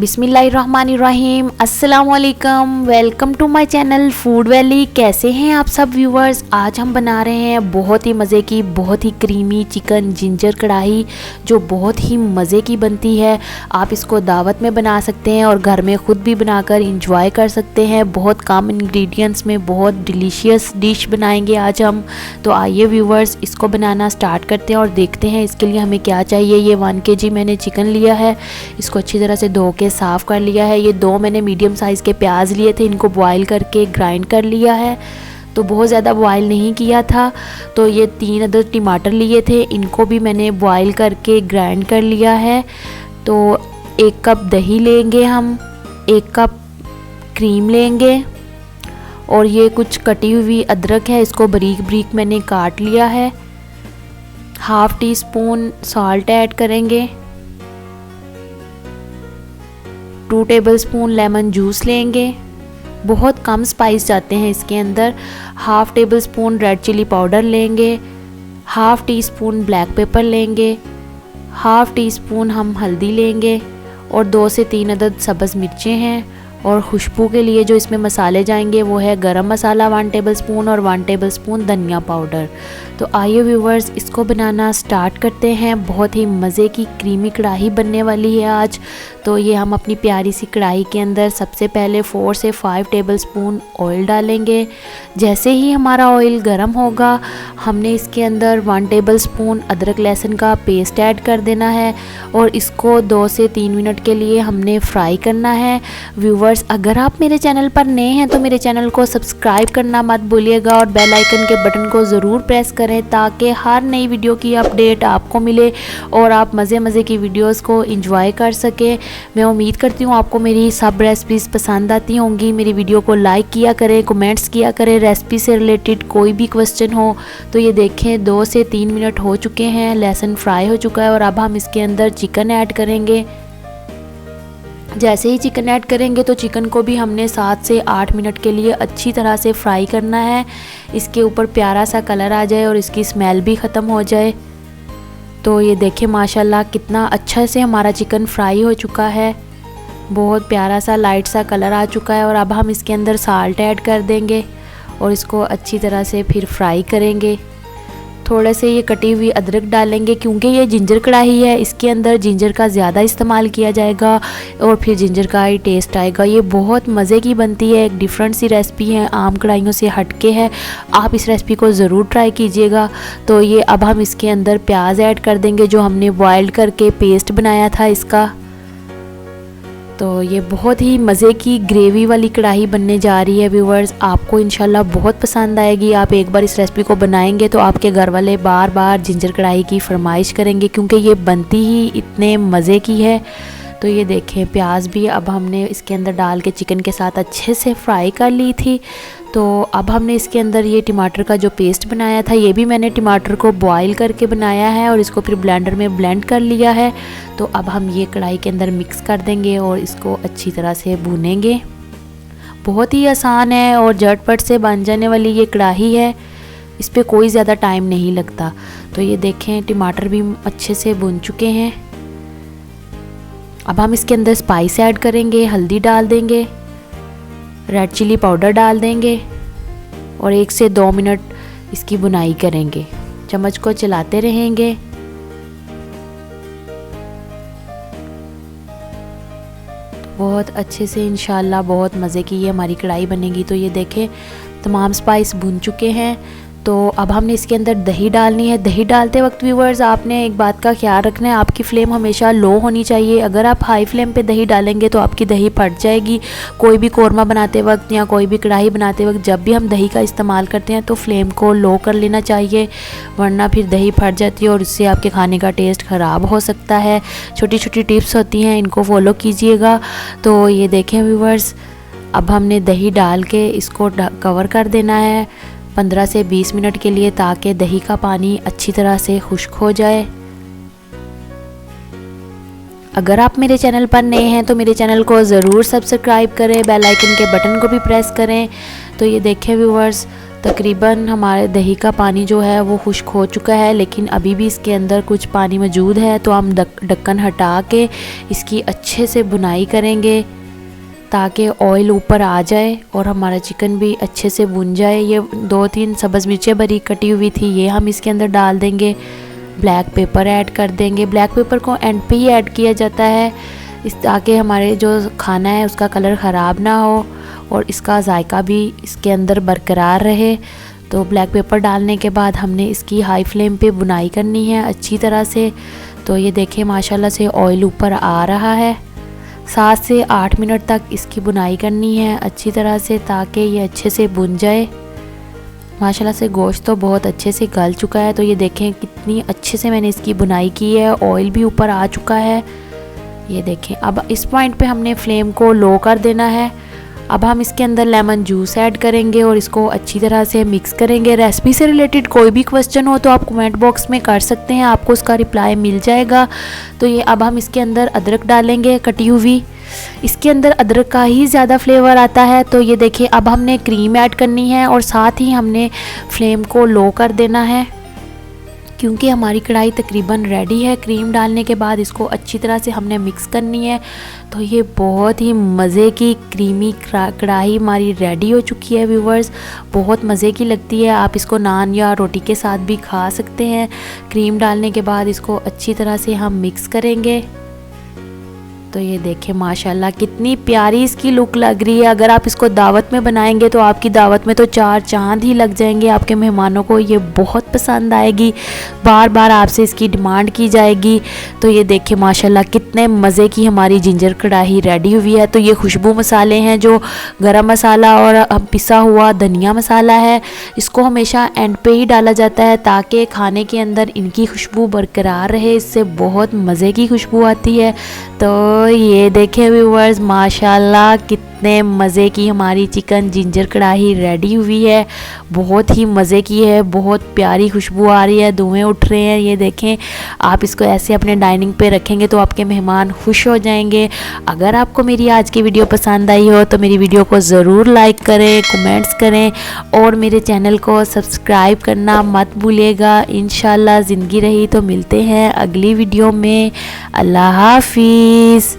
बिस्मिल्लाहिर्रहमानिर्रहीम, अस्सलामुअलैकुम। Welcome to my channel Food Valley. कैसे हैं आप सब व्यूवर्स। आज हम बना रहे हैं बहुत ही मज़े की, बहुत ही क्रीमी चिकन जिंजर कढ़ाई, जो बहुत ही मज़े की बनती है। आप इसको दावत में बना सकते हैं और घर में ख़ुद भी बनाकर इंजॉय कर सकते हैं। बहुत कम इंग्रेडिएंट्स में बहुत डिलीशियस डिश बनाएंगे आज हम। तो आइए व्यूवर्स, इसको बनाना स्टार्ट करते हैं और देखते हैं इसके लिए हमें क्या चाहिए। ये 1 kg मैंने चिकन लिया है, इसको अच्छी तरह से धो के साफ़ कर लिया है। ये 2 मैंने मीडियम साइज़ के प्याज लिए थे, इनको बॉईल करके ग्राइंड कर लिया है। तो बहुत ज़्यादा बॉईल नहीं किया था। तो ये 3 अदद टमाटर लिए थे, इनको भी मैंने बॉईल करके ग्राइंड कर लिया है। तो 1 कप दही लेंगे हम, 1 कप क्रीम लेंगे और ये कुछ कटी हुई अदरक है, इसको बारीक बारीक मैंने काट लिया है। 1/2 टीस्पून सॉल्ट ऐड करेंगे। 2 टेबलस्पून लेमन जूस लेंगे। बहुत कम स्पाइस जाते हैं इसके अंदर। 1/2 टेबलस्पून रेड चिली पाउडर लेंगे। 1/2 टीस्पून ब्लैक पेपर लेंगे। 1/2 टीस्पून हम हल्दी लेंगे और 2 से 3 अदद सब्ज़ मिर्चें हैं। और खुशबू के लिए जो इसमें मसाले जाएंगे वो है गरम मसाला 1 टेबलस्पून और 1 टेबलस्पून धनिया पाउडर। तो आइए व्यूवर्स, इसको बनाना स्टार्ट करते हैं। बहुत ही मज़े की क्रीमी कढ़ाई बनने वाली है आज। तो ये हम अपनी प्यारी सी कढ़ाई के अंदर सबसे पहले 4 से 5 टेबलस्पून ऑयल डालेंगे। जैसे ही हमारा ऑयल गर्म होगा, हमने इसके अंदर 1 टेबलस्पून अदरक लहसुन का पेस्ट ऐड कर देना है और इसको 2 से 3 मिनट के लिए हमने फ्राई करना है। व्यूवर्स, अगर आप मेरे चैनल पर नए हैं तो मेरे चैनल को सब्सक्राइब करना मत भूलिएगा और बेल आइकन के बटन को ज़रूर प्रेस करें ताकि हर नई वीडियो की अपडेट आपको मिले और आप मज़े की वीडियोस को एंजॉय कर सकें। मैं उम्मीद करती हूँ आपको मेरी सब रेसिपीज़ पसंद आती होंगी। मेरी वीडियो को लाइक किया करें, कमेंट्स किया करें। रेसिपी से रिलेटेड कोई भी क्वेश्चन हो तो ये देखें 2 से 3 मिनट हो चुके हैं, लहसुन फ्राई हो चुका है और अब हम इसके अंदर चिकन ऐड करेंगे। जैसे ही चिकन ऐड करेंगे तो चिकन को भी हमने 7 से 8 मिनट के लिए अच्छी तरह से फ्राई करना है। इसके ऊपर प्यारा सा कलर आ जाए और इसकी स्मेल भी ख़त्म हो जाए। तो ये देखें माशाल्लाह कितना अच्छा से हमारा चिकन फ्राई हो चुका है। बहुत प्यारा सा लाइट सा कलर आ चुका है और अब हम इसके अंदर साल्ट ऐड कर देंगे और इसको अच्छी तरह से फिर फ्राई करेंगे। थोड़े से ये कटी हुई अदरक डालेंगे क्योंकि ये जिंजर कढ़ाई है, इसके अंदर जिंजर का ज़्यादा इस्तेमाल किया जाएगा और फिर जिंजर का ही टेस्ट आएगा। ये बहुत मज़े की बनती है, एक डिफरेंट सी रेसिपी है, आम कढ़ाइयों से हटके है। आप इस रेसिपी को ज़रूर ट्राई कीजिएगा। तो ये अब हम इसके अंदर प्याज ऐड कर देंगे जो हमने बॉइल्ड करके पेस्ट बनाया था इसका। तो ये बहुत ही मज़े की ग्रेवी वाली कढ़ाई बनने जा रही है व्यूवर्स। आपको इंशाल्लाह बहुत पसंद आएगी। आप एक बार इस रेसिपी को बनाएंगे तो आपके घर वाले बार बार जिंजर कढ़ाई की फरमाइश करेंगे क्योंकि ये बनती ही इतने मज़े की है। तो ये देखें प्याज भी अब हमने इसके अंदर डाल के चिकन के साथ अच्छे से फ्राई कर ली थी। तो अब हमने इसके अंदर ये टमाटर का जो पेस्ट बनाया था, ये भी मैंने टमाटर को बॉईल करके बनाया है और इसको फिर ब्लेंडर में ब्लेंड कर लिया है। तो अब हम ये कढ़ाई के अंदर मिक्स कर देंगे और इसको अच्छी तरह से भूनेंगे। बहुत ही आसान है और झटपट से बन जाने वाली ये कढ़ाई है, इस पर कोई ज़्यादा टाइम नहीं लगता। तो ये देखें टमाटर भी अच्छे से भुन चुके हैं। अब हम इसके अंदर स्पाइस ऐड करेंगे, हल्दी डाल देंगे, रेड चिली पाउडर डाल देंगे और 1 से 2 मिनट इसकी बुनाई करेंगे। चम्मच को चलाते रहेंगे। बहुत अच्छे से इंशाल्लाह बहुत मज़े की ये हमारी कढ़ाई बनेगी। तो ये देखें तमाम स्पाइस भुन चुके हैं। तो अब हमने इसके अंदर दही डालनी है। दही डालते वक्त व्यूवर्स आपने एक बात का ख्याल रखना है, आपकी फ्लेम हमेशा लो होनी चाहिए। अगर आप हाई फ्लेम पे दही डालेंगे तो आपकी दही फट जाएगी। कोई भी कौरमा बनाते वक्त या कोई भी कढ़ाई बनाते वक्त जब भी हम दही का इस्तेमाल करते हैं तो फ्लेम को लो कर लेना चाहिए, वरना फिर दही फट जाती है और इससे आपके खाने का टेस्ट ख़राब हो सकता है। छोटी छोटी टिप्स होती हैं, इनको फॉलो कीजिएगा। तो ये देखें व्यूवर्स, अब हमने दही डाल के इसको कवर कर देना है 15 से 20 मिनट के लिए ताकि दही का पानी अच्छी तरह से खुश्क हो जाए। अगर आप मेरे चैनल पर नए हैं तो मेरे चैनल को ज़रूर सब्सक्राइब करें, बेल आइकन के बटन को भी प्रेस करें। तो ये देखें व्यूवर्स तकरीबन हमारे दही का पानी जो है वो खुश्क हो चुका है, लेकिन अभी भी इसके अंदर कुछ पानी मौजूद है। तो हम ढक्कन हटा के इसकी अच्छे से भुनाई करेंगे ताकि ऑयल ऊपर आ जाए और हमारा चिकन भी अच्छे से भुन जाए। ये 2-3 सब्ज़ मिर्चें बरी कटी हुई थी, ये हम इसके अंदर डाल देंगे। ब्लैक पेपर ऐड कर देंगे। ब्लैक पेपर को एंड पे ही ऐड किया जाता है इस ताकि हमारे जो खाना है उसका कलर ख़राब ना हो और इसका जायका भी इसके अंदर बरकरार रहे। तो ब्लैक पेपर डालने के बाद हमने इसकी हाई फ्लेम पे बुनाई करनी है अच्छी तरह से। तो ये देखें माशाल्लाह से ऑयल ऊपर आ रहा है। 7 से 8 मिनट तक इसकी बुनाई करनी है अच्छी तरह से ताकि ये अच्छे से भुन जाए। माशाल्लाह से गोश्त तो बहुत अच्छे से गल चुका है। तो ये देखें कितनी अच्छे से मैंने इसकी बुनाई की है, ऑयल भी ऊपर आ चुका है। ये देखें अब इस पॉइंट पे हमने फ्लेम को लो कर देना है। अब हम इसके अंदर लेमन जूस ऐड करेंगे और इसको अच्छी तरह से मिक्स करेंगे। रेसिपी से रिलेटेड कोई भी क्वेश्चन हो तो आप कमेंट बॉक्स में कर सकते हैं, आपको उसका रिप्लाई मिल जाएगा। तो ये अब हम इसके अंदर अदरक डालेंगे कटी हुई। इसके अंदर अदरक का ही ज़्यादा फ्लेवर आता है। तो ये देखिए अब हमने क्रीम ऐड करनी है और साथ ही हमने फ्लेम को लो कर देना है क्योंकि हमारी कढ़ाई तकरीबन रेडी है। क्रीम डालने के बाद इसको अच्छी तरह से हमने मिक्स करनी है। तो ये बहुत ही मज़े की क्रीमी कढ़ाई हमारी रेडी हो चुकी है व्यूवर्स। बहुत मज़े की लगती है, आप इसको नान या रोटी के साथ भी खा सकते हैं। क्रीम डालने के बाद इसको अच्छी तरह से हम मिक्स करेंगे। तो ये देखें माशाल्लाह कितनी प्यारी इसकी लुक लग रही है। अगर आप इसको दावत में बनाएंगे तो आपकी दावत में तो 4 चांद ही लग जाएंगे। आपके मेहमानों को ये बहुत पसंद आएगी, बार बार आपसे इसकी डिमांड की जाएगी। तो ये देखें माशाल्लाह कितने मज़े की हमारी जिंजर कढ़ाई रेडी हुई है। तो ये खुशबू मसाले हैं जो गरम मसाला और पिसा हुआ धनिया मसाला है, इसको हमेशा एंड पे ही डाला जाता है ताकि खाने के अंदर इनकी खुशबू बरकरार रहे, इससे बहुत मज़े की खुशबू आती है। तो ये देखें व्यूअर्स माशाल्लाह कितने मज़े की हमारी चिकन जिंजर कढ़ाई रेडी हुई है। बहुत ही मज़े की है, बहुत प्यारी खुशबू आ रही है, धुएं उठ रहे हैं। ये देखें आप इसको ऐसे अपने डाइनिंग पे रखेंगे तो आपके मेहमान खुश हो जाएंगे। अगर आपको मेरी आज की वीडियो पसंद आई हो तो मेरी वीडियो को ज़रूर लाइक करें, कमेंट्स करें और मेरे चैनल को सब्सक्राइब करना मत भूलिएगा। इंशाल्लाह ज़िंदगी रही तो मिलते हैं अगली वीडियो में। अल्लाह हाफिज़।